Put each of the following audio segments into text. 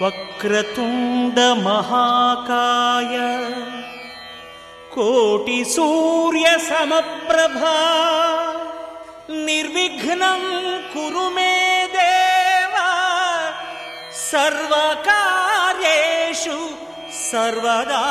వక్రతుండ మహాకాయ కోటి సూర్య సమప్రభా నిర్విఘ్నం కురు మే దేవ సర్వకార్యేషు సర్వదా.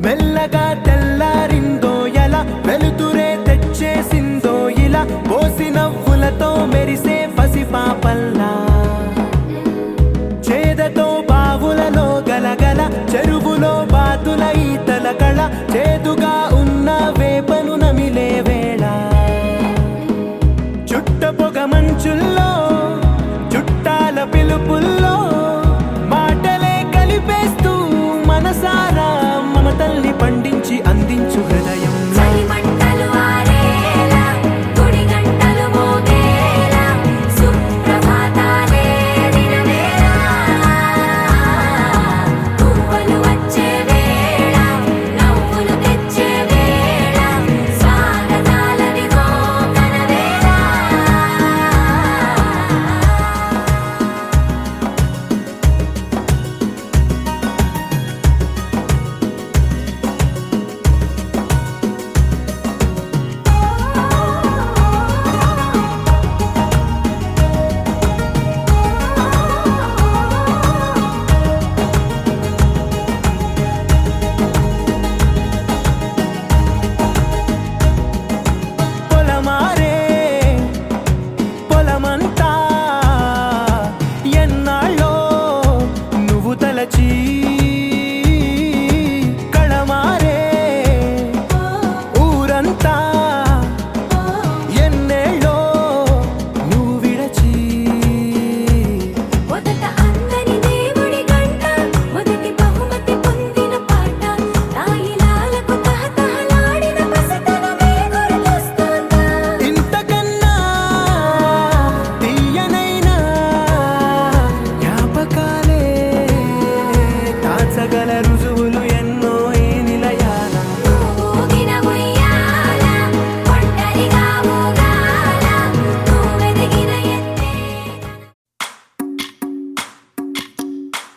మెల్లగా తెల్లారిందో ఎలా వెలుతురే తెచ్చేసిందో ఇలా పోసి నవ్వులతో మెరిసే పసిపాపల్లా చేదతో బావులలో గలగల చెరువులో బాతుల ఈతల కళ చేదుగా ఉన్న వేపను నమిలే వేళ చుట్ట పొగ మంచుల్లో చుట్టాల పిలుపుల్లో మాటలే కలిపేస్తూ మనసారా మమతల్ని పండించి అందించు హృదయం.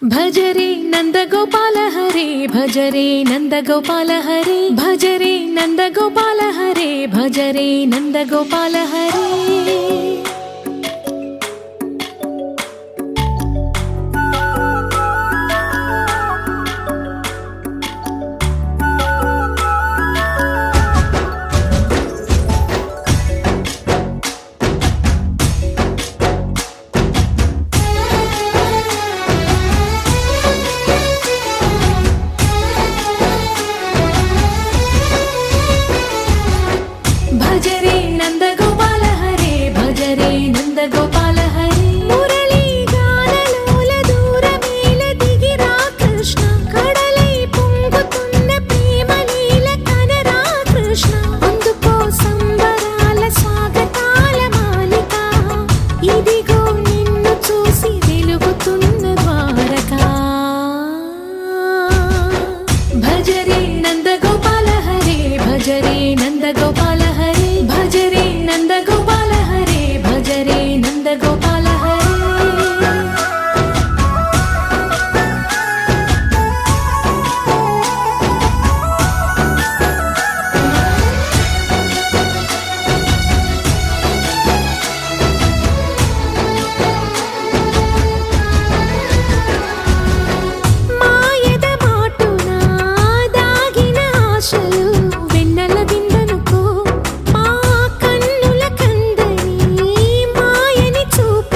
భజరే నందగోపాల హరే భజరే నందగోపాల హరే భజరే నందగోపాల హరే భజరే నందగోపాల హరే నందగోపాల హరే మురళీ గానలోల దూరమేల దిగిరా కృష్ణ కడలై పొంగుతున్న ప్రేమ లీల కనరా కృష్ణ అందుకో సంబరాల స్వాగతాల మాలిక ఇదిగో నిన్ను చూసి వెలుగుతున్న ద్వారకా భజరే నందగోపాల హరే భజరే నందగోపాల హరే భజరే నందగోపాల హరే భజరే నందగోపాల హరే మాయద మాటున దాగిన ఆశలు వెన్నెల విందనుకో మా కన్నుల కందని మాయని చూపు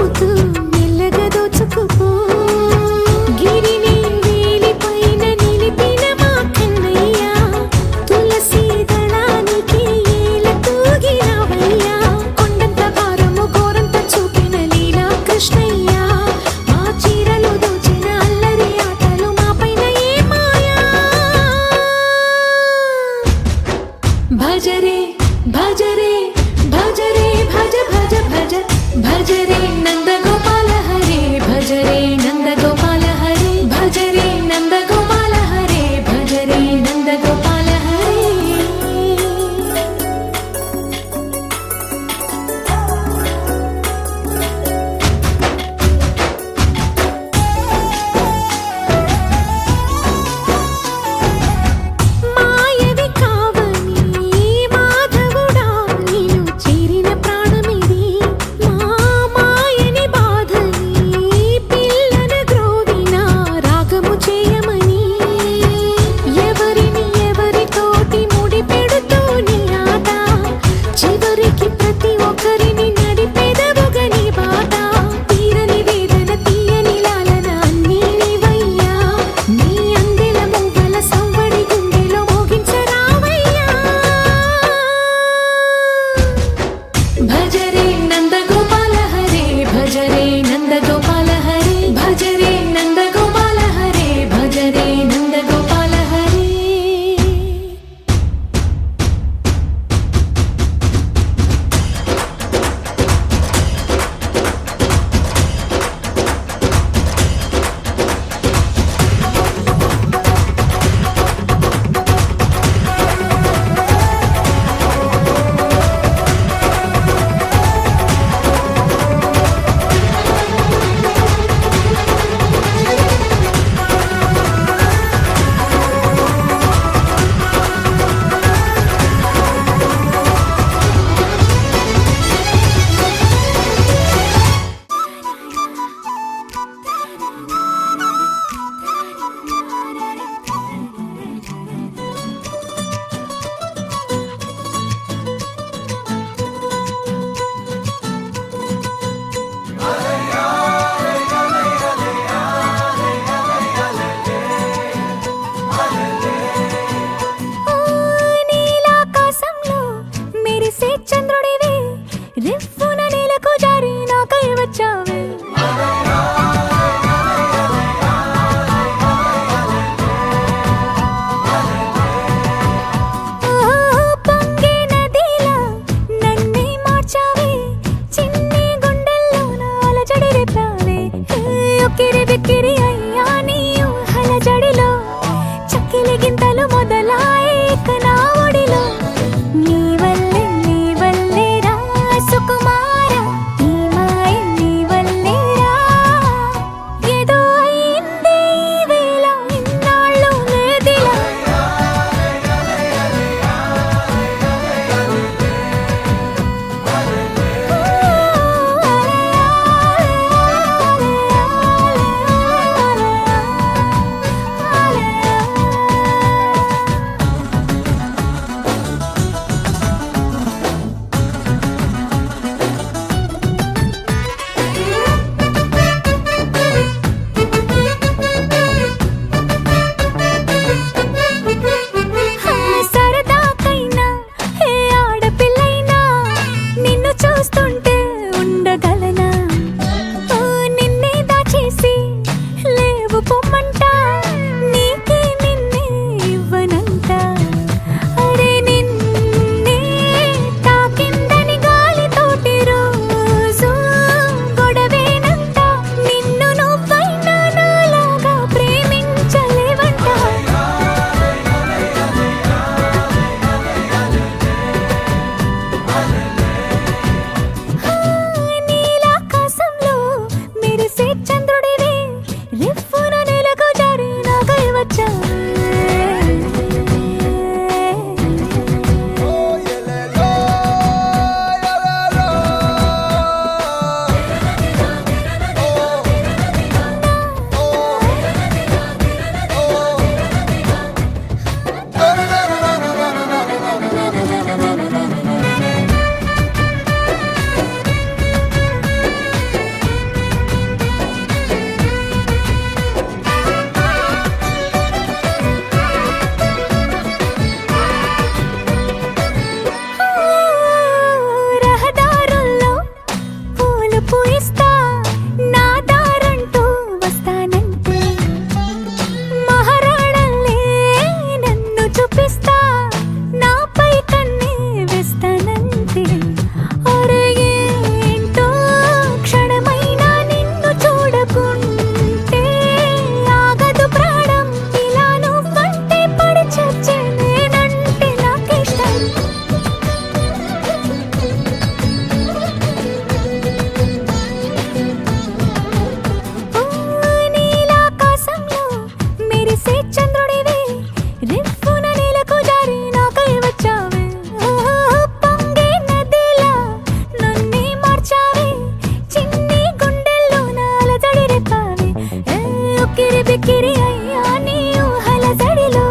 ఉక్కిరి అయ్యా నీ ఊహల జడిలో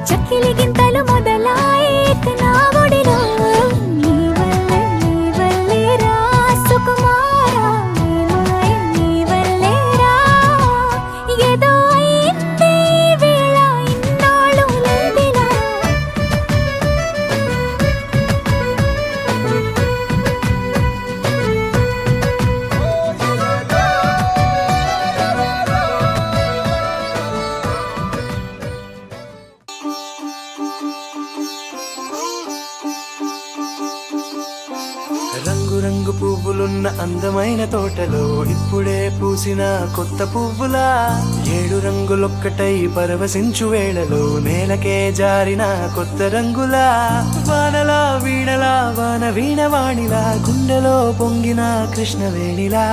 చక్కిలి గింతలు మొదలాయేత్ నా ఒడిలో నీ వల్లే రా సుకుమారా నీ వల్లే రా ఏదో అయింది ఈ వేళ ఇన్నాళ్ళు లేదిలా రంగు రంగు పువ్వులున్న అందమైన తోటలో ఇప్పుడే పూసిన కొత్త పువ్వులా 7 రంగులొక్కటై పరవశించు వేళలో నేలకే జారిన కొత్త రంగులా వానలా వీణలా వాన వీణవాణిలా గుండెలో పొంగిన కృష్ణవేణిలా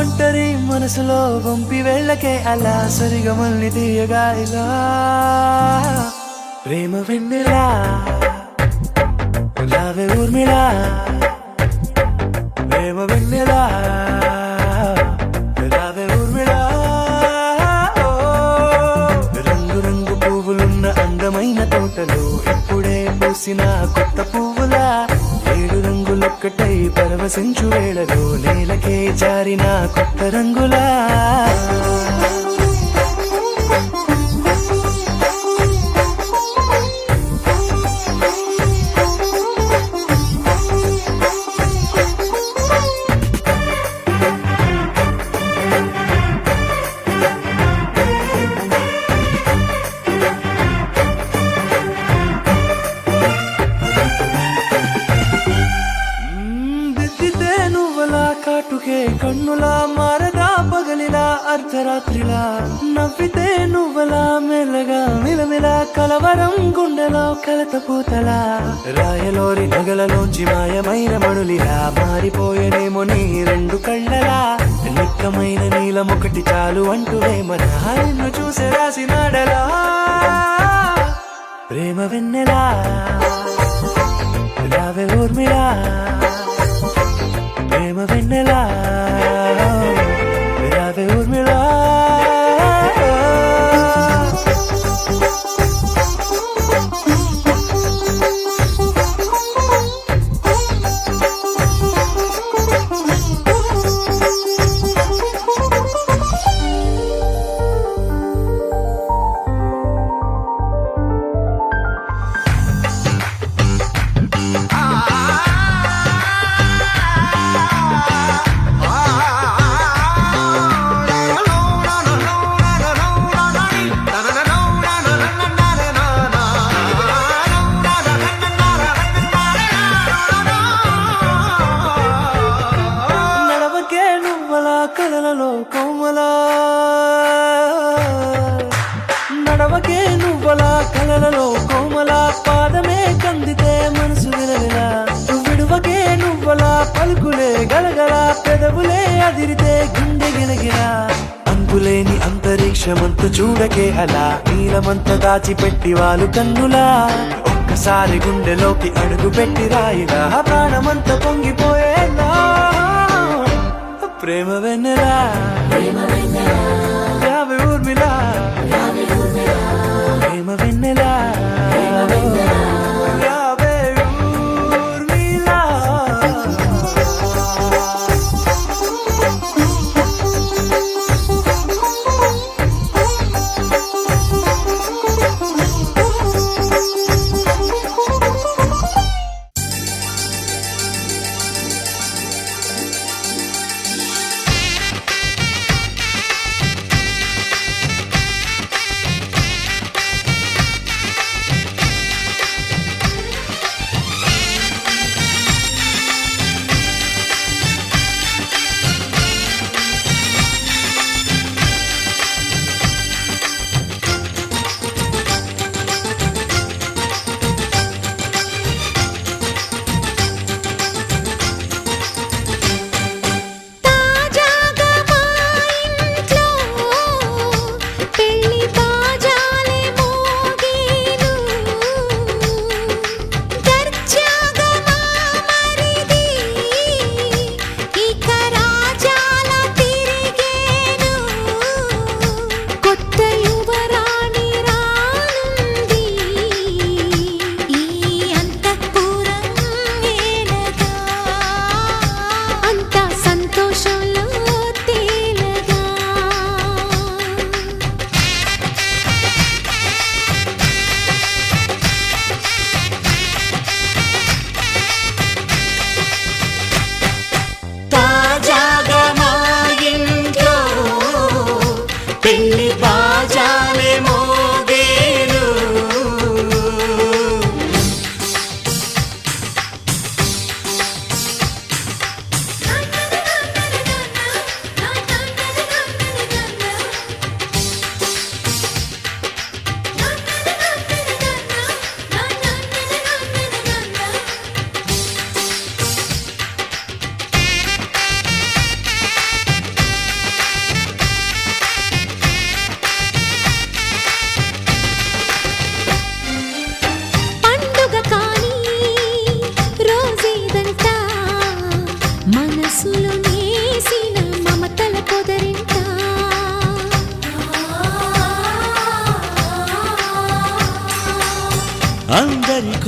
ఒంటరి మనసులో వంపి వెళ్ళకే అలా సరిగమల్ని తీయగా ఇలా ప్రేమ వెన్నెలా రావే ఊర్మిళా ప్రేమ వెన్నెలా రావే ఊర్మిళా రంగు రంగు పువ్వులున్న అందమైన తోటలో ఇప్పుడే పూసిన కొత్త పువ్వులా 7 రంగులొక్కటై పరవశించు వేళలో నేలకే జారిన కొత్త రంగులా దిద్దితే నువ్వలా కాటుకే కన్నులా మారగా పగలిలా అర్ధరాత్రిలా నవ్వితే నువ్వలా మెల్లగా మిలమిలా కలవరం గుండెలో కలత పూతలా రాయలోరి నగలలోంచి మాయమైన మణులిలా మారిపోయేనేమో నీ 2 కళ్ళలా నిక్కమైన నీలమొకటి చాలు అంటూ మన నిన్ను చూసే రాసినాడలా ప్రేమ వెన్నెలా రావే ఊర్మిళా ప్రేమ వెన్నెలా రావే ఊర్మిళా నడవకే నువ్వలా కలలలో కోమలా నడవకే నువ్వలా కలలలో కోమలా పాదమే కందితే మనసు విలవిలా విడువకే నువ్వలా పలుకులే గలగల పెదవులే అదిరితే గుండె గిలగిలా అంతులేని అంతరిక్షమంత చూడకే అలా నీలమంత దాచిపెట్టి వాళ్ళు కన్నులా ఒక్కసారి గుండెలోకి అడుగు పెట్టి రాయిలా ప్రాణమంత పొంగిపోయేలా ప్రేమ వెన్నెలా రావే ఊర్మిళా ప్రేమ వెన్నెలా రావే ఊర్మిళా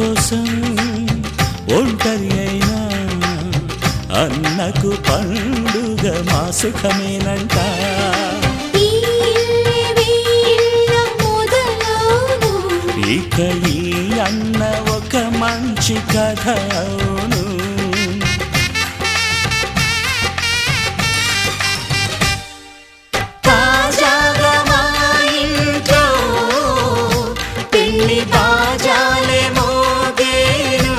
కోసం ఒంటరి అయినా అన్నకు పండుగ మా సుఖమేనంట. ఈ ఇల్లే వీళ్ళ మొదలవును. ఇక ఈ అన్న ఒక మంచి కథ అవును. తాజాగా మా ఇంట్లో పెళ్లి బాజాలే మోగేను.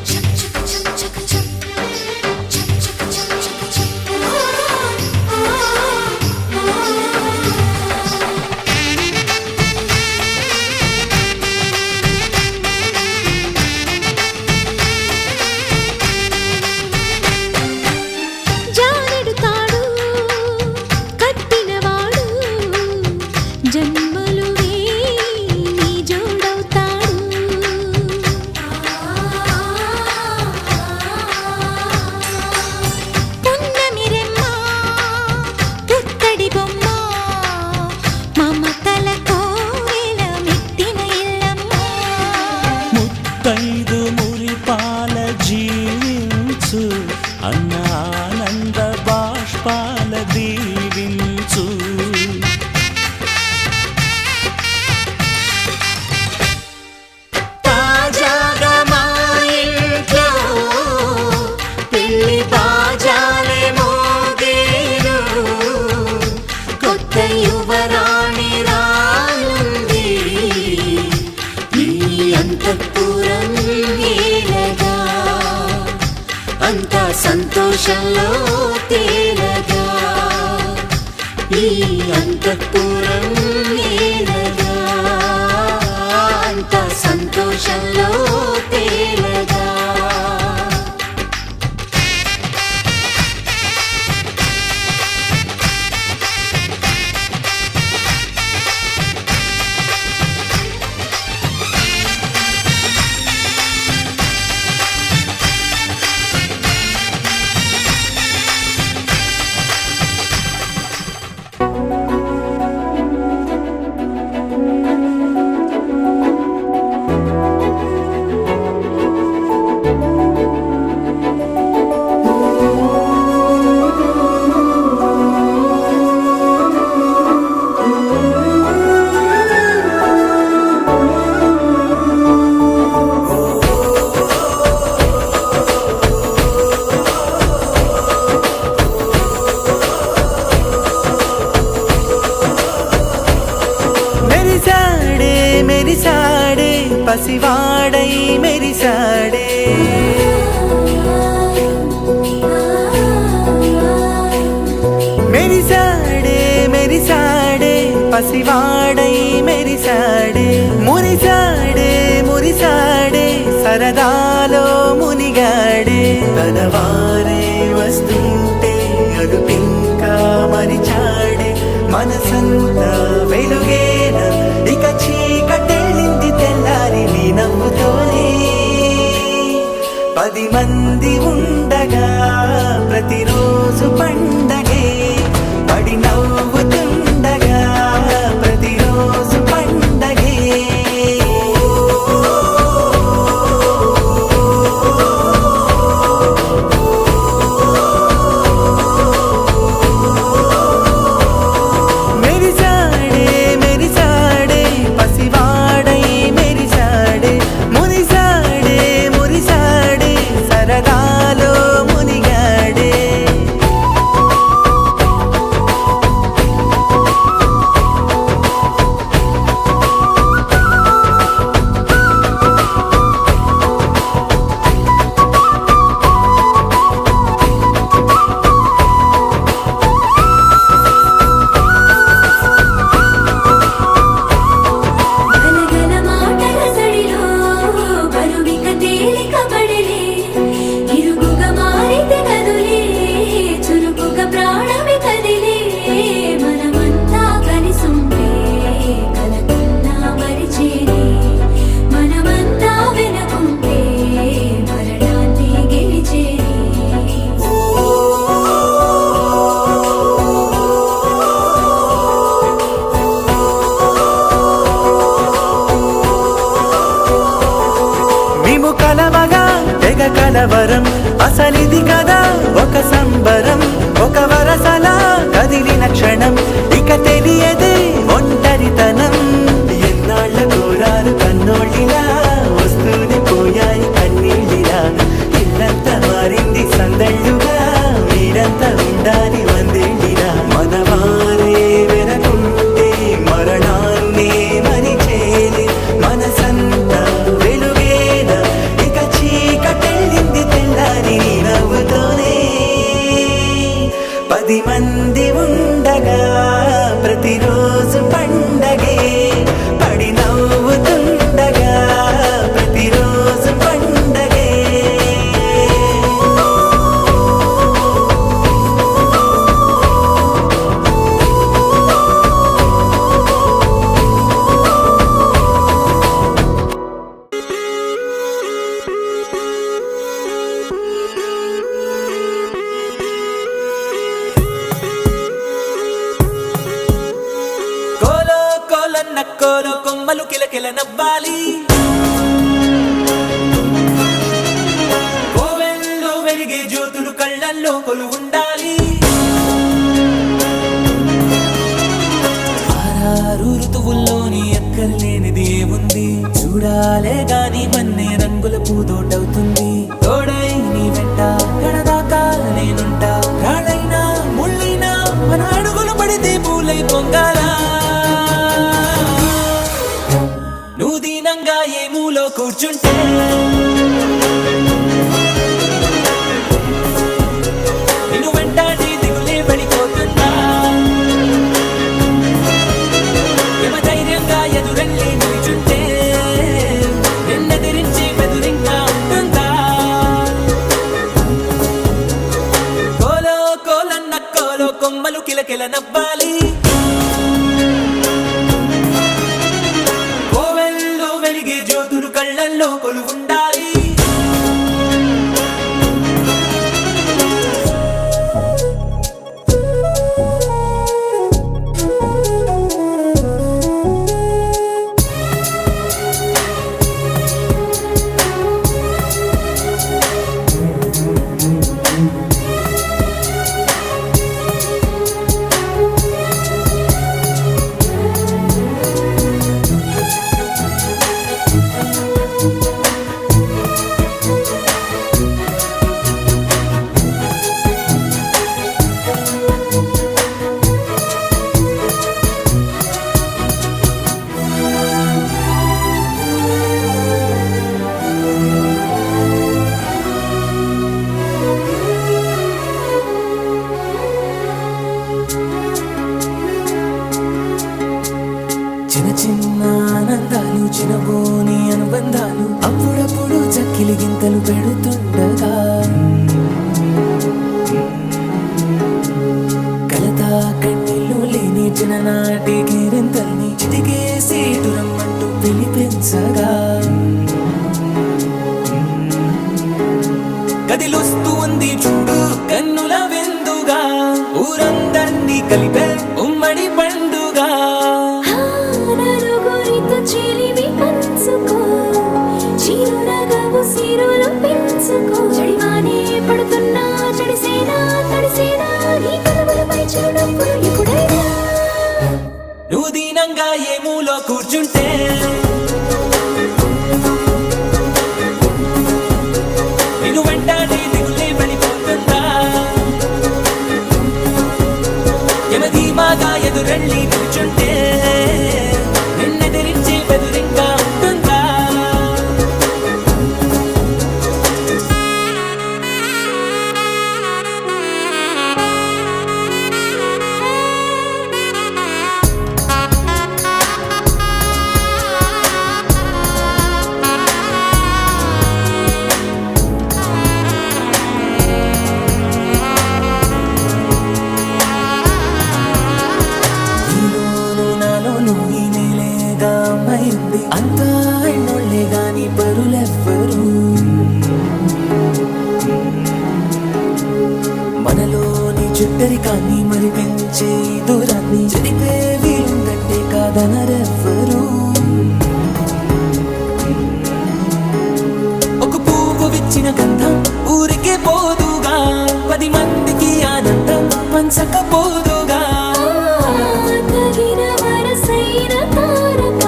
చక్ చక్ చక్ చక్ చక్. చక్ చక్ చక్ చక్ చక్. జానెడు తాడు కట్టినవాడు జన్మలు నీ జోడవుతాడు. పున్నమి రెమ్మ పుత్తడి బొమ్మ మమతల కోవెల మెట్టిన ఇల్లమ్మ. ముత్తైదు మురిపాల జీవించు అన్న ఆనంద బాష్పాల దీవించు. తాజాగా మా ఇంట్లో పెళ్లి బాజాలే మోగేను. కొత్త యువరాణి రానుంది ఈ అంతఃపురం ఏలగా. అంతా సంతోషంలో తేలగా ఈ అంతఃపురం ఏలగా. అంతా సంతోషంలో తేలగా. మెరిసాడే మెరిసాడే పసివాడై మెరిసాడే. మెరిసాడే మెరిసాడే పసివాడై మెరిసాడే. మురిసాడే మురిసాడే సరదాలో మునిగాడే. తన వారే వస్తుంటే అరుపింకా మరిచాడే. మనసంతా వెలుగేన ఇక చీకటెళ్ళింది తెల్లారి నీ నవ్వుతోనే. 10 మంది ఉండగా ప్రతిరోజు పండగే. పడి నవ్వుతుండగా ప్రతిరోజు పండగే. మెరిసాడే మెరిసాడే పసివాడై మెరిసాడే. మురిసాడే మురిసాడే సరదాలో మునిగాడే. కలవరం అసలిది కదా ఒక సంబరం ఒక వరసలా కదిలిన క్షణం ఇక తెలియదే ఒంటరితనం ఎన్నాళ్ళ కోరారు కన్నోళ్ళిలా వస్తూనే పోయాయి కన్నీళ్ళిలా ఇల్లంతా మారింది సందళ్ళుగా మీరంతా ఉండాలి వందేళ్ళిలా మనవారే వెనకుంటే మరణాన్నే మరిచేది మనసంతా వెలుగేనా ఇక చీకటెళ్ళింది తెల్లారి నీ నవ్వుతోనే 10 మంది ఉండగా ప్రతిరోజు పండగే పడి నవ్వుతుండగా ప్రతిరోజు పండగే కోలో కోలన్న కోలో కొమ్మలు కిలకిల నవ్వాలి కోవెల్లో వెలిగే జ్యోతులు కళ్ళల్లో కొలు ఉండాలి ఆరారు ఋతువుల్లోని ఎక్కర్లేనిది ఏముంది చూడాలే గాని మన్నే రంగుల పూదోటవుతుంది తోడై నీ వెంట గడదాకా నేనుంటా రాళ్ళైనా ముళ్ళైనా మన అడుగులు పడితే పూలై పొంగాలా నువ్వు దీనంగా ఏ మూలో కూర్చుంటే నిన్ను వెంటాడి దిగులే పడిపోతుందా యమ ధైర్యంగా ఎదురెళ్ళి నిలుచుంటే నిన్నెదిరించి బెదురింకా ఉంటుందా కోలో కోలన్న కోలో కొమ్మలు కిలకిల నవ్వాలి కోవెల్లో వెలిగే జ్యోతులు కళ్ళల్లో కొలు ఉండాలి చిన్న చిన్న ఆనందాలు చిన్నబోని అనుబంధాలు అప్పుడప్పుడు చక్కిలి గింతలు పెడుతుండగా కలతా కన్నీళ్ళు లేని చిన్ననాటి కేరింతల్ని చిటికేసి రమ్మంటూ పిలిపించగా కదిలొస్తూ ఉంది చూడు కన్నుల విందుగా ఊరందర్నీ కలిపే ఉమ్మడి పండుగ నలుగురితో చెలిమి పంచుకో చిరునగవు సిరులు పెంచుకో చెడివానే పడుతున్నా చెడిసేనా తడిసేనా నీ కనుమలపై చిరునవ్వులు ఎప్పుడైనా నువ్వు దీనంగా ఏ మూలో కూర్చుంటే నిన్ను వెంటాడి దిగులే పడిపోతుందా యమధీమాగా ఎదురెళ్ళి నిల్చుంటే నిన్నెదిరించే బెదురింకా ఉంటుందా అమ్మాయింది అంతా ఎన్నోళ్ళే గాని పరులెవ్వరు మనలోని చుట్టరికాన్ని మరి పెంచే దూరాన్ని చెరిపే వీలుందంటే కాదనరెవ్వరు ఒక పువ్వు విచ్చి పూచిన గంధం ఊరికే పోదుగా, 10 మందికి ఆనందం పంచకపోదుగా. తగిన వరసైన తారక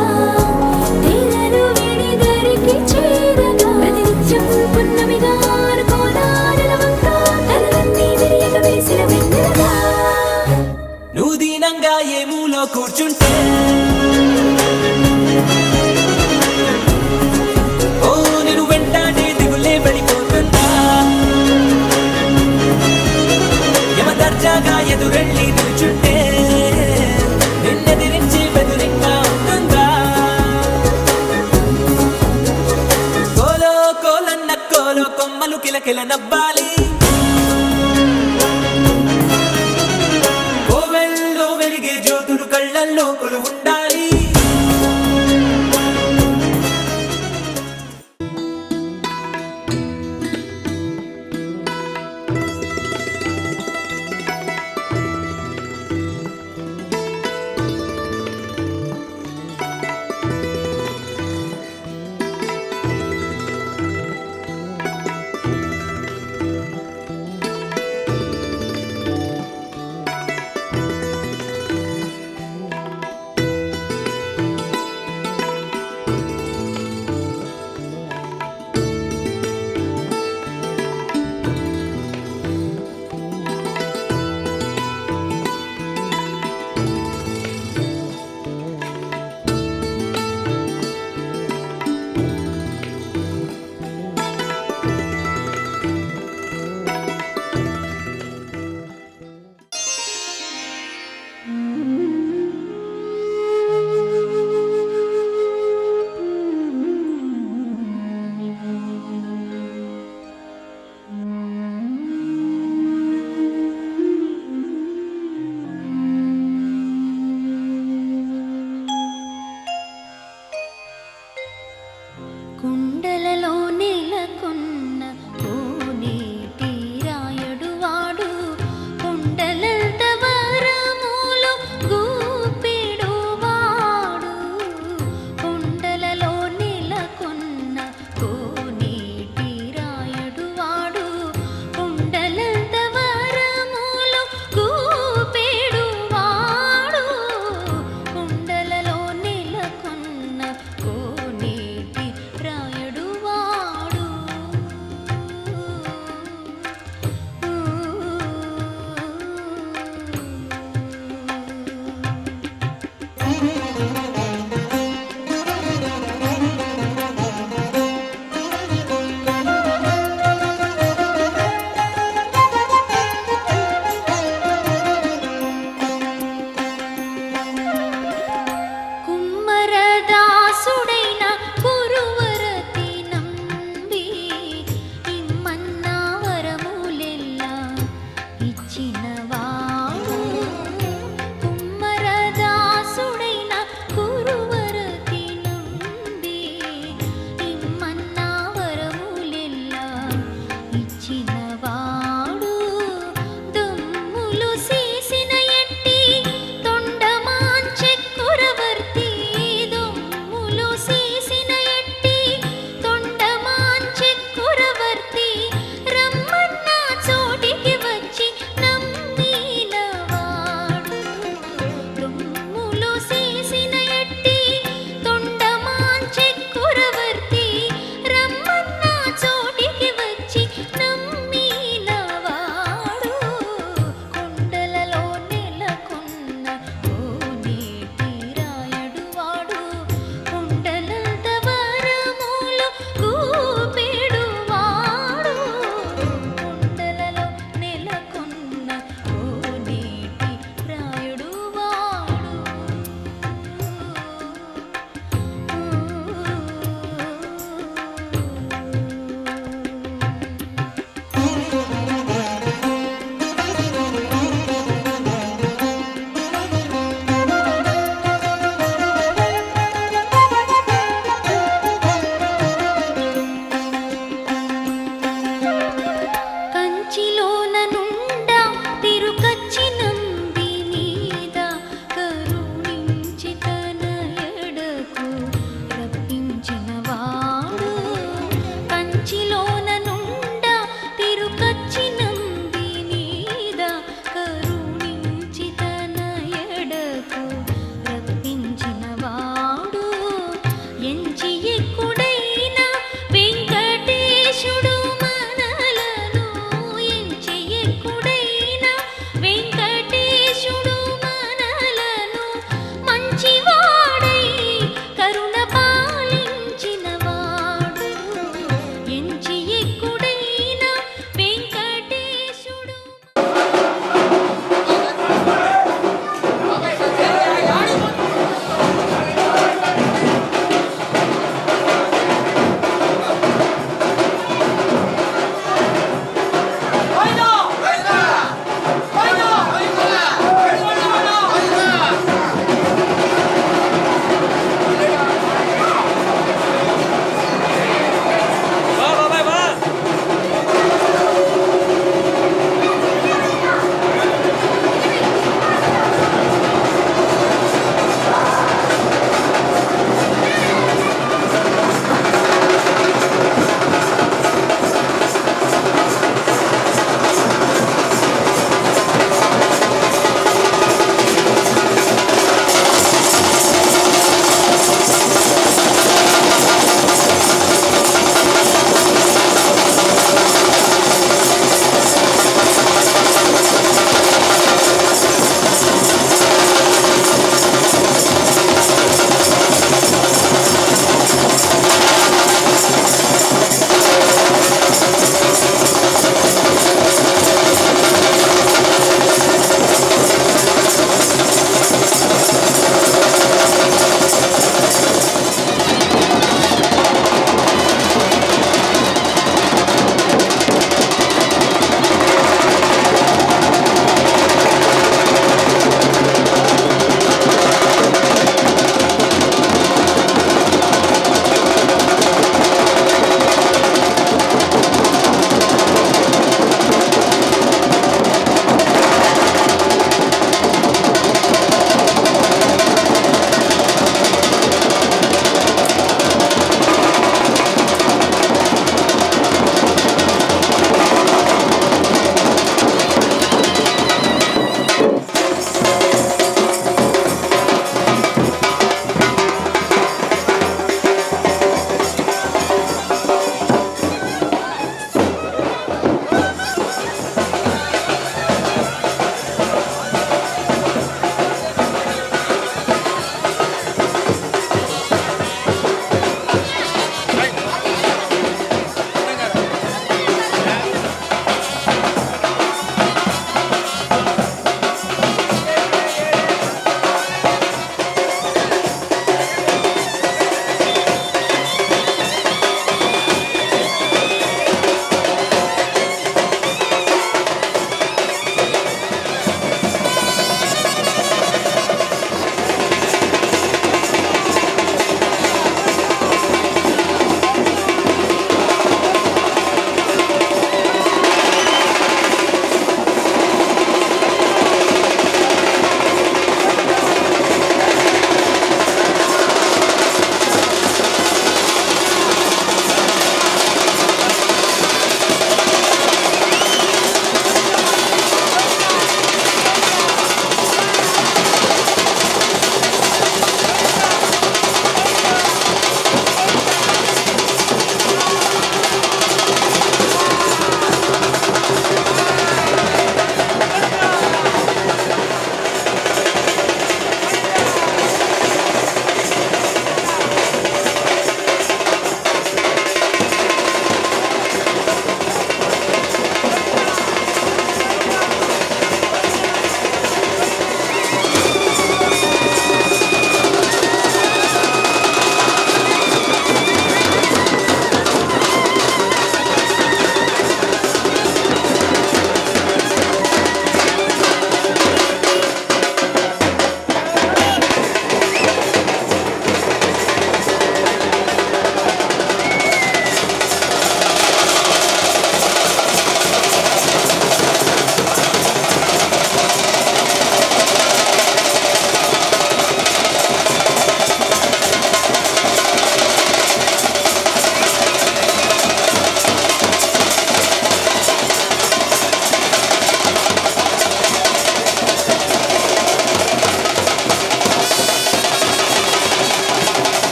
తెరలు విడిదరికి చేరగా ప్రతినిత్యం పున్నమిగా ఆరుకోనాడల వంక తలలన్నీ విరియక వేసిన వెన్నెలగా. నువ్వు దీనంగా ఏ మూలో కూర్చుంటే ఓ నేను వెంటాడే దిగులే వెళ్ళిపోతుందా. యమ దర్జాగా ఎదురెళ్ళి నిల్చుంటే నిన్నెదిరించి బెదురింగా ఉంటుందా. కోలో కోలన్న కోలో కొమ్మలు కిలకిల నవ్వాలి, కోవెల్లో వెలిగే జ్యోతులు కళ్ళల్లో కొలువుండాలి.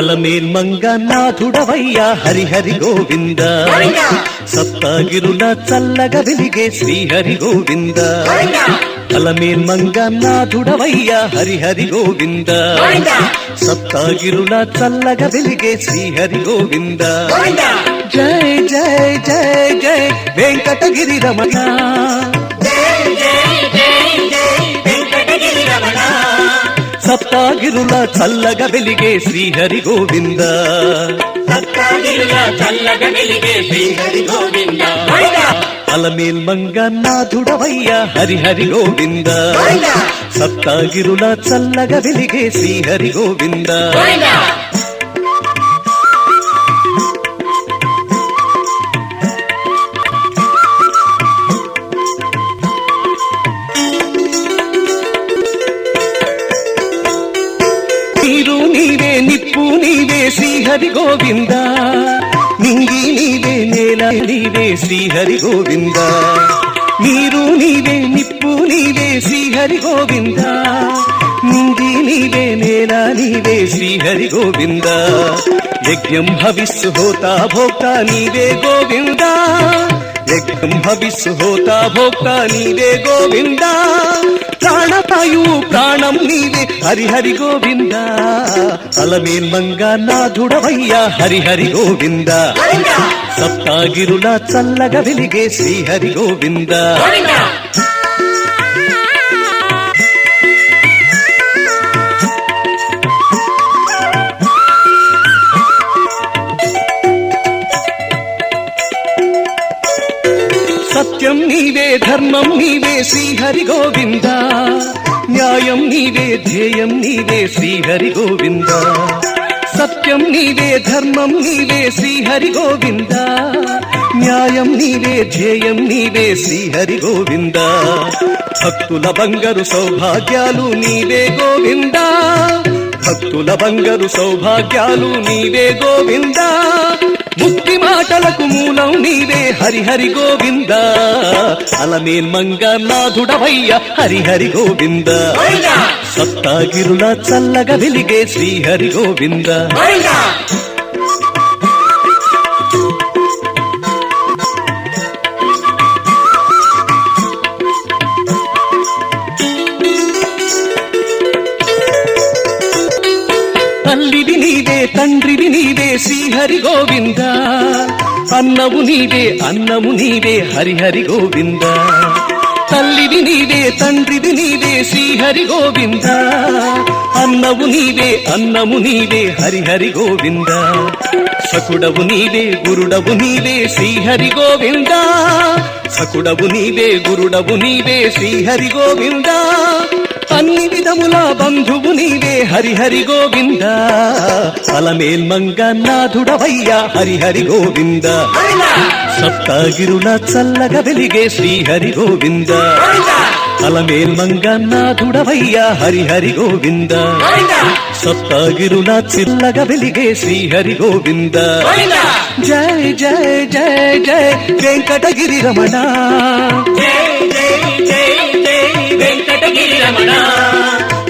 అలమేల్ మంగ నాథుడవయ్యా హరిహరి గోవింద సప్తగిరుల చల్లగా వెలిగే శ్రీహరి గోవింద అలమేల్ మంగ నాథుడవయ్యా హరిహరి గోవింద సప్తగిరుల చల్లగా వెలిగే శ్రీహరి గోవింద జై జై జై జై వెంకటగిరి రమణ సప్తగిరుల చల్లగా వెలిగే శ్రీహరి గోవింద అలమేల్ మంగ నాథుడవయ్యా హరిహరి గోవింద సప్తగిరుల చల్లగా వెలిగే శ్రీహరి గోవింద నీరు నీవే నిప్పు నీవే శ్రీహరి గోవింద నింగి నీవే నేల నీవే శ్రీహరి గోవింద నీరు నీవే నిప్పు నీవే శ్రీహరి గోవింద నింగి నీవే నేల నీవే శ్రీహరి గోవింద యజ్ఞం హవిస్సు హోతా భోక్తా నీవే గోవింద యజ్ఞం హవిస్సు హోతా భోక్తా నీవే గోవింద ప్రాణవాయు ప్రాణం నీవే హరిహరి గోవింద అలమేల్ మంగ నాథుడవయ్యా హరిహరి గోవింద సప్తగిరుల చల్లగా వెలిగే శ్రీహరి గోవింద సత్యం నీవే ధర్మం నీవే శ్రీహరి గోవింద న్యాయం నీవే ధ్యేయం నీవే శ్రీహరి గోవింద సత్యం నీవే ధర్మం నీవే శ్రీహరి గోవింద న్యాయం నీవే ధ్యేయం నీవే శ్రీహరి గోవింద భక్తుల బంగారు సౌభాగ్యాలు నీవే గోవింద భక్తుల బంగారు సౌభాగ్యాలు నీవే గోవింద ముక్తి మాటలకు మూలం నీవే హరిహరి గోవింద అలమేల్ మంగ నాథుడవయ్యా హరిహరి గోవింద సప్తగిరుల చల్లగా వెలిగే శ్రీహరి గోవింద తల్లివి నీవే తండ్రివి నీవే శ్రీహరి గోవింద అన్నవు నీవే అన్నము నీవే హరిహరి గోవింద తల్లివి నీవే తండ్రివి నీవే శ్రీహరి గోవింద అన్నవు నీవే అన్నము నీవే హరిహరి గోవింద సకుడవు నీవే గురుడవు నీవే శ్రీహరి గోవింద సకుడవు నీవే గురుడవు నీవే శ్రీహరి గోవింద అన్ని విధముల బంధువు నీవే హరిహరి గోవింద అలమేల్ మంగ నాథుడవయ్యా హరిహరి గోవింద సప్తగిరుల చల్లగా వెలిగే శ్రీహరి గోవింద అలమేల్ మంగ నాథుడవయ్యా హరిహరి గోవింద సప్తగిరుల చల్లగా వెలిగే శ్రీహరి గోవింద జై జై జై జై వెంకటగిరి రమణ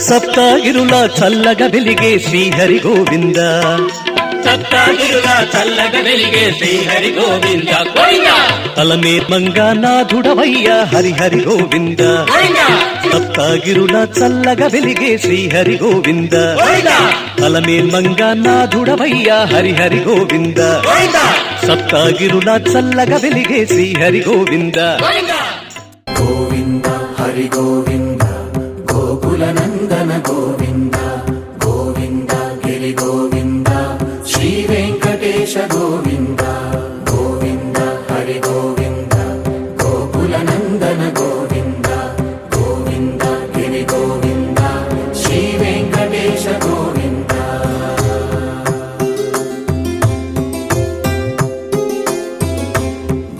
సప్తగిరుల చల్లగా వెలిగే శ్రీహరి గోవింద సప్తగిరుల చల్లగా వెలిగే శ్రీహరి గోవింద అలమేల్ మంగ నాథుడవయ్యా హరిహరి గోవింద సప్తగిరుల చల్లగా వెలిగే శ్రీహరి గోవింద అలమేల్ మంగ నాథుడవయ్యా హరిహరి గోవింద సప్తగిరుల చల్లగా వెలిగే శ్రీహరి గోవింద గోవింద హరి గోవింద గోకుల నందన గోవింద గోవింద గిరి గోవింద శ్రీ వెంకటేశ గోవింద గోవింద హరి గోవింద గోకుల నందన గోవింద గోవింద గిరి గోవింద శ్రీ వెంకటేశ గోవింద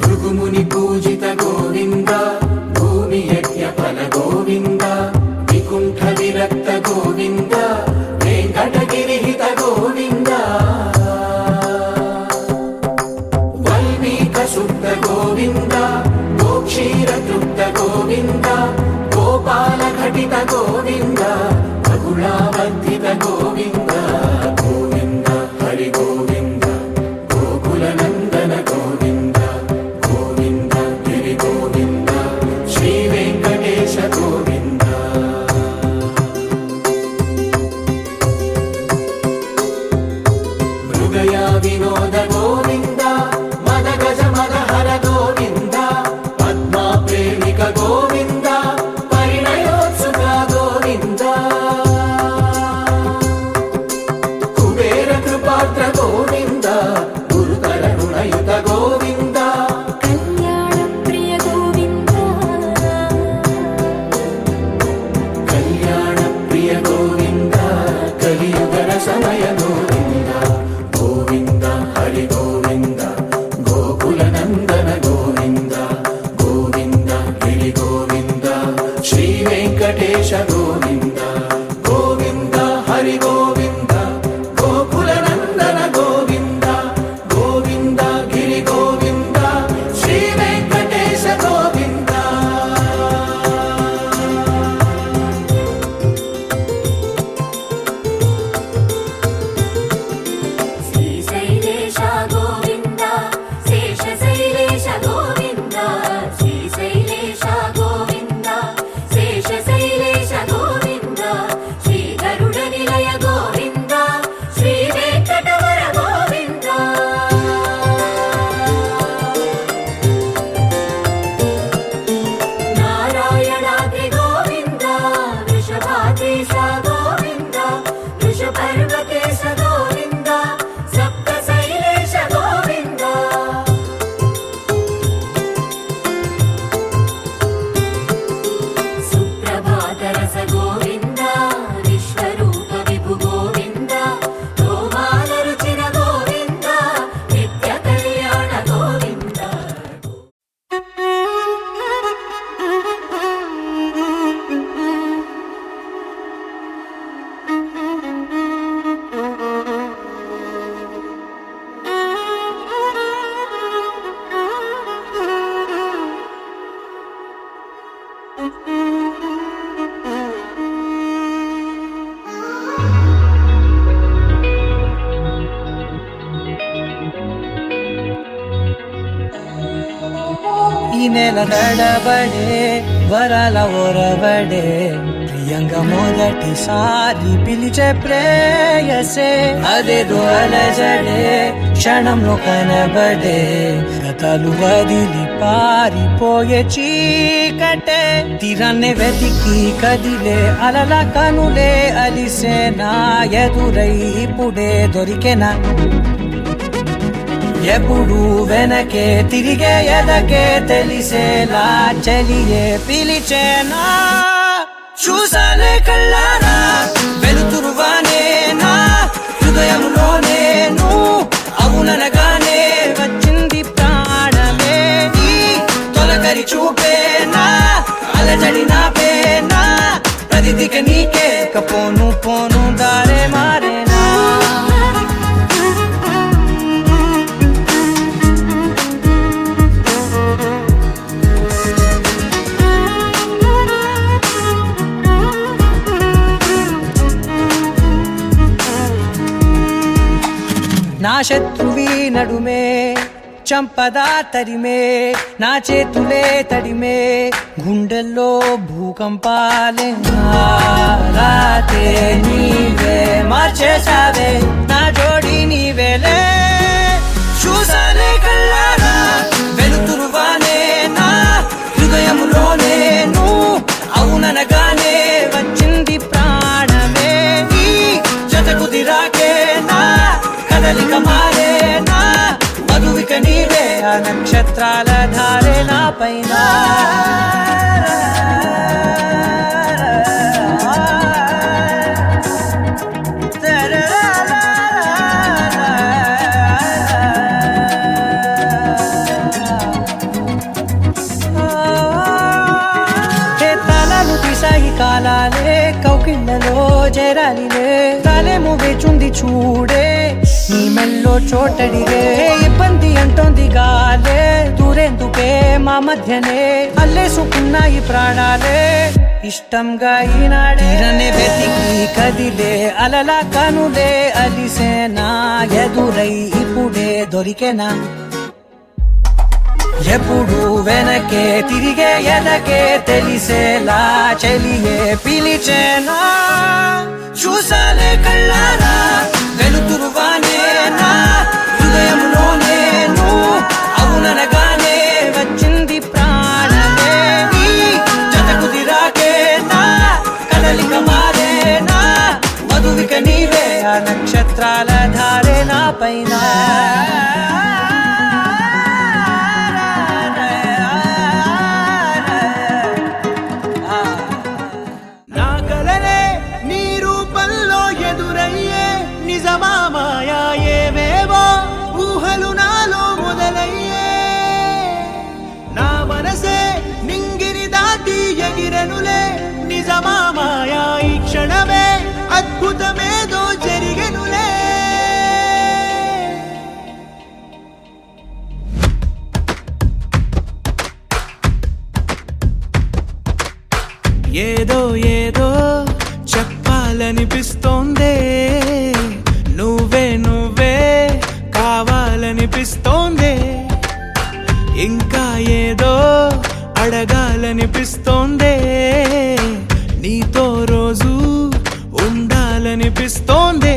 భృగుముని పూజిత గోవింద భూమి యజ్ఞ ఫల గోవింద వికుంఠ విరక్త గోవింద వెంకటగిరిహిత గోవింద వల్మీక శుద్ధ గోవింద గోక్షీర తృప్త గోవింద గోపాల ఘటిత గోవింద బహుళావర్ధిత గోవింద గోవింద గోకుల నందన గోవింద గోవింద గిరి గోవింద శ్రీ వెంకటేశ గోవింద గోవింద హరి గోవింద గోకుల నందన గోవింద గోవింద గిరి గోవింద శ్రీ వెంకటేశ గోవింద శ్రీశైలేశ గోవింద శేషశైలేశ గోవింద శ్రీశైలేశ గోవింద శేషశైలేశ గోవింద శ్రీ గరుడ నిలయ గోవింద శ్రీ వెంకటవర గోవింద నారాయణాద్రి గోవింద వృషభాద్రీశ గోవింద వృషపర్వతేశ గోవింద సప్త శైలేశ గోవింద సుప్రభాతరస గోవింద విశ్వరూప విభు గోవింద గోమాల రుచిర గోవింద నిత్య కళ్యాణ గోవింద ఈ నెల నడబడే వరాల ఒరబడే ప్రియంగా మొదటిసారి పిలిచే ప్రేయసే అదేదో అలజడే క్షణంలో కనబడే గతాలు వదిలి పారిపోయే చీకటే తీరాన్నే వెతికి కదిలే అలల కనులే అలిసే నా ఎదురై ఇప్పుడే దొరికెనా ఎప్పుడు వెనకే తిరిగే ఎదకే తెలిసేలా చలియే పిలిచేనా చూసానే కళ్ళారా వెలుతురువానే నా హృదయంలోనే నువ్వు అవుననగానే వచ్చింది ప్రాణమే నీ తొలకరి చూపేనా అలజడి నాపేనా ప్రతిదిక నీకే పోను పోను దారే మారేనా నా శత్రువి నడుమే చంపదా తరిమే నా చేతులే తడిమే గుండెల్లో భూకంపాలే రాతే నీవే మార్చేసావే నా జోడి నీవేలే చూసానే కళ్ళారా వెలుతురువానే నా హృదయంలోనే నువ్వు అవుననగానే వచ్చింది ప్రాణమే నీ జతకు దిరాకే నా కదలిక మారేనా మధువిక నీవే ఆ నక్షత్రాల ధారే నా పైన కాలాలే కౌకిళ్ళలో చేరాలిలే తాలేమో వేచుంది చూడే నీ మెల్లో చోటడిగే ఇబ్బంది అంటోంది గాలే దూరేందుకే మా మధ్యనే అల్లేసుకున్నాయి ప్రాణాలే ఇష్టంగా ఈనాడే వెతికి కదిలే అలల కనులే అలిసేనా ఎదురై ఇప్పుడే దొరికెనా ఎప్పుడు వెనకే తిరిగే ఎదకే తెలిసేలా చలియే పిలిచేనా చూసాలే కళ్ళారా వెలుతురువానే నా హృదయంలోనే నువ్వు అవుననగానే వచ్చింది ప్రాణమే నీ జతకు దిరాకే నా కదలిక మారేనా మధువిక నీవే ఆ నక్షత్రాల ధారే నా పైన నిజమా మాయా ఏవే ఏదో ఏదో చెప్పాలనిపిస్తోందే, నువ్వే నువ్వే కావాలనిపిస్తోందే, ఇంకా ఏదో అడగాలనిపిస్తోందే, నీతో రోజు ఉండాలనిపిస్తోందే.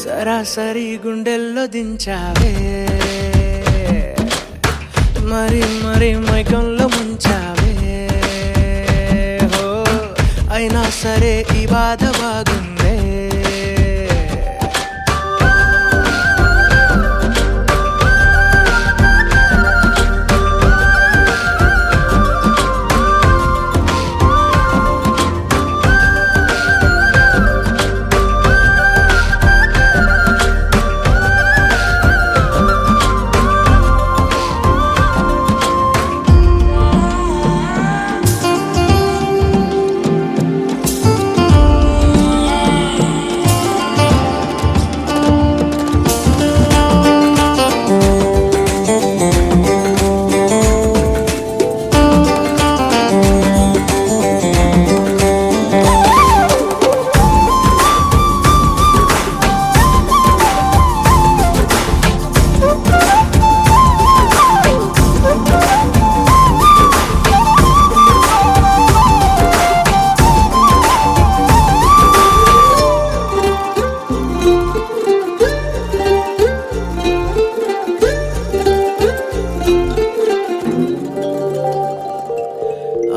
సరాసరి గుండెల్లో దించావే, మరి మరి మైకంలో ముంచావే, హో అయినా సరే ఈ బాధ బాగుందే.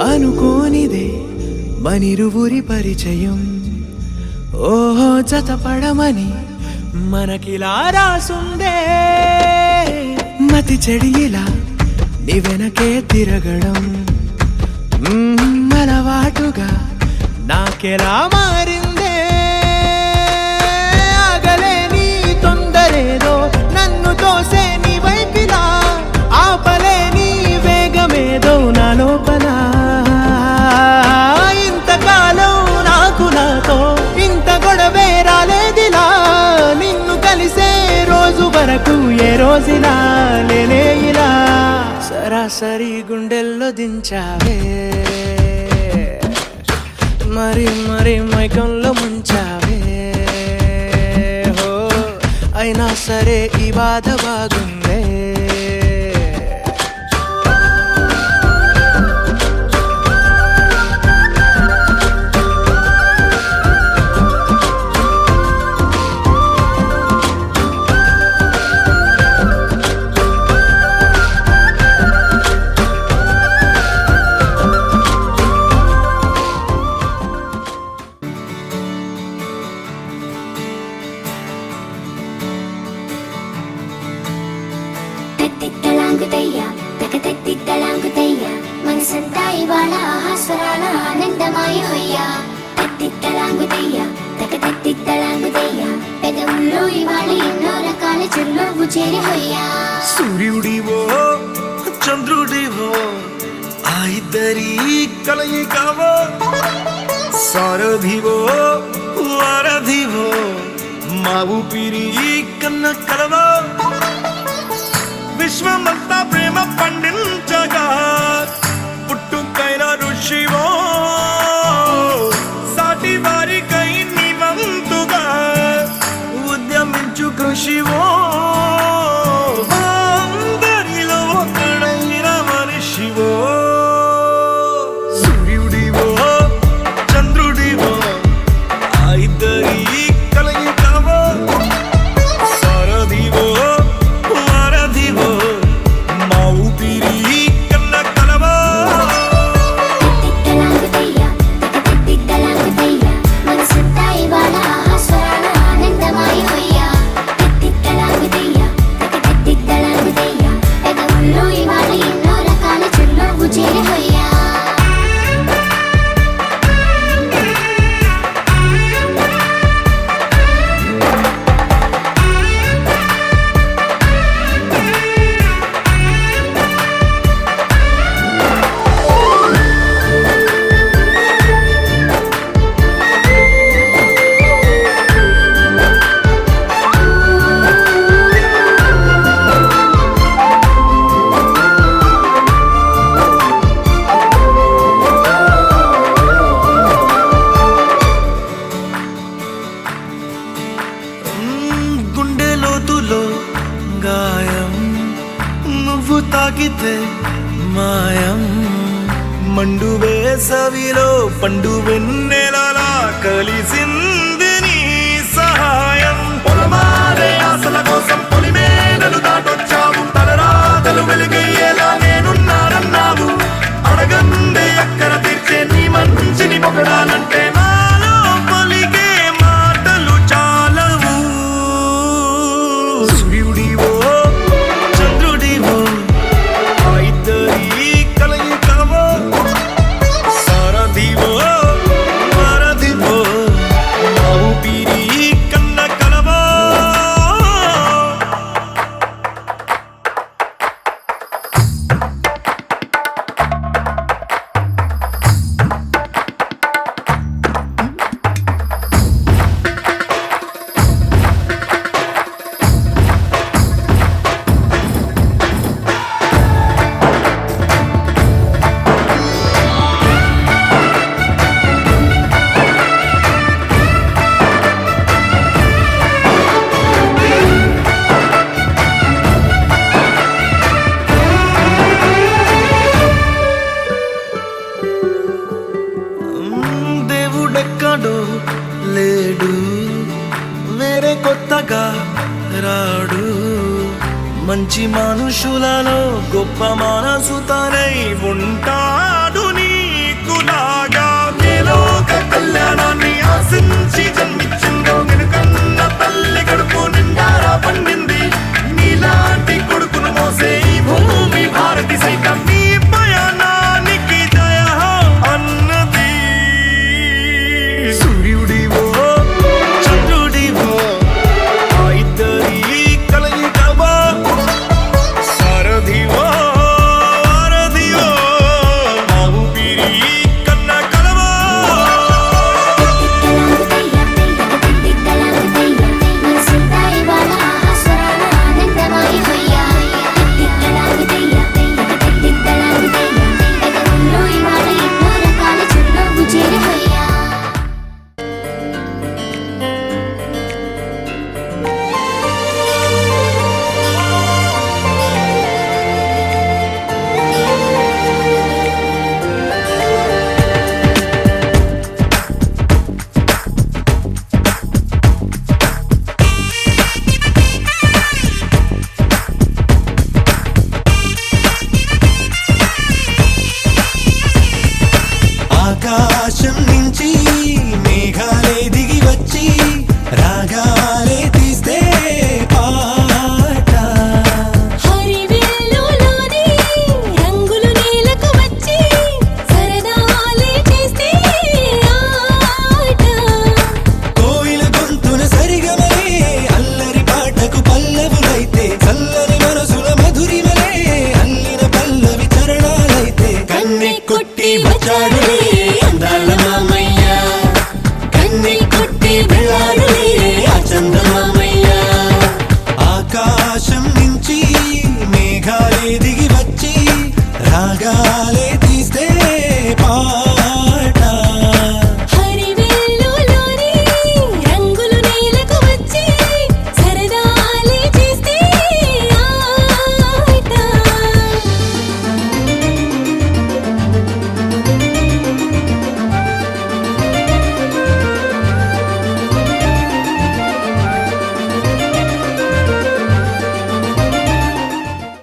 అనుకోనిదే మనిరువురి పరిచయం, ఓహో జతపడమని మనకిలా రాసుందే, మతి చెడిలా నీ వెనకే తిరగడం అలవాటుగా నాకెలా మారిందే, ఆగలేని తొందరేదో నన్ను తోసే నీ వైపిలా, ఆపలేని వేగమేదో నా లోపల, ఇంతకాలం నాకు నాతో ఇంత గొడవే రాలేదిలా, నిన్ను కలిసే రోజు వరకు ఏ రోజులా లేనే ఇలా, సరాసరి గుండెల్లో దించావే, మరి మరి మైకంలో ముంచావే, హో అయినా సరే ఈ బాధ బాగుందే. తలాంగుతయ్యా తలాంగుతయ్యా మనసంతా ఇవాళ ఆహాస్వరాల ఆనందమాయ హొయ్యా, తలాంగుతయ్యా తలాంగుతయ్యా పెదవుల్లో ఇవాళ ఎన్నో రకాల చిరునవ్వు చేరి హొయ్యా. సూర్యుడివో చంద్రుడివో ఆ ఇద్దరి కలయికవో, సారథివో వారధివో మా ఊపిరి కన్న కలవో, విశ్వమంతా ప్రేమ పండించగా పుట్టుకైన ఋషివో, సాటి వారికై నివంతుగా ఉద్యమించు కృషివో, అందరిలో ఒకడైన మనిషివో, సూర్యుడివో చంద్రుడివో ఆ ఇద్దరి కలయికవో, సారథివో వారధివో మా ఊపిరి కన్న కలవో. తలాంగుతయ్యా మనసంతా ఇవాళ ఆహాస్వరాల ఆనందమాయ హొయ్యా, గొంతులో గాయం నువ్వు తాకితే మాయం మండు వేసవిలో పండు వెన్నెలలా కలిసింది నీ సహాయం పొలమారే ఆశల కోసం పొలిమేనలు దాటొచ్చావు తలరాతలు వెలుగయ్యేలా నేనున్నానన్నావు అడగందే అక్కర తీర్చే నీ మంచిని పొగడాలంటే నాలో పలికే మాటలు చాలవు సూర్యుడివో చంద్రుడివో ఆ ఇద్దరి కలయికవో సారథివో వారధివో నా ఊపిరి కన్న కలవో దేవుడెక్కడో లేడు వేరే కొత్తగా రాడు మంచి మనుషులలో గొప్ప మనసు తనై ఉంటాడు నీకులాగా నేలోక కళ్యాణాన్ని ఆశించి జన్మించింది